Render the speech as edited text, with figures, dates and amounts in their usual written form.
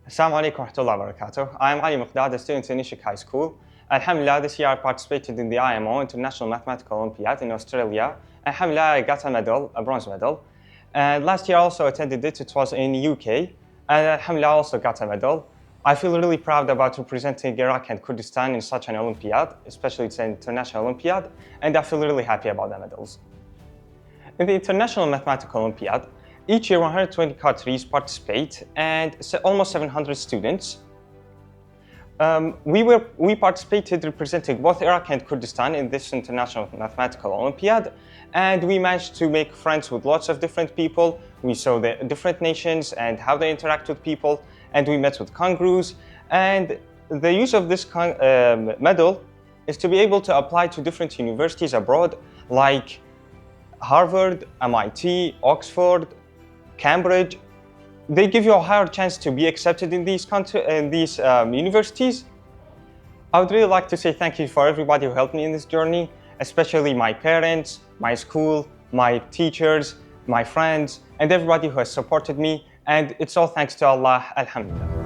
Assalamu alaikum wa rahmatullahi wa barakatuh. I am Ali Miqdad, a student in Ishik High School. Alhamdulillah, this year I participated in the IMO, International Mathematical Olympiad in Australia. Alhamdulillah, I got a medal, a bronze medal. And last year I also attended it was in the UK. And Alhamdulillah, I also got a medal. I feel really proud about representing Iraq and Kurdistan in such an Olympiad, especially it's an international Olympiad, and I feel really happy about the medals. In the International Mathematical Olympiad, each year 120 countries participate and almost 700 students. We participated representing both Iraq and Kurdistan in this International Mathematical Olympiad, and we managed to make friends with lots of different people. We saw the different nations and how they interact with people, and we met with kangaroos. And the use of this medal is to be able to apply to different universities abroad, like Harvard, MIT, Oxford, Cambridge. They give you a higher chance to be accepted in these universities. I would really like to say thank you for everybody who helped me in this journey, especially my parents, my school, my teachers, my friends, and everybody who has supported me. And it's all thanks to Allah, alhamdulillah.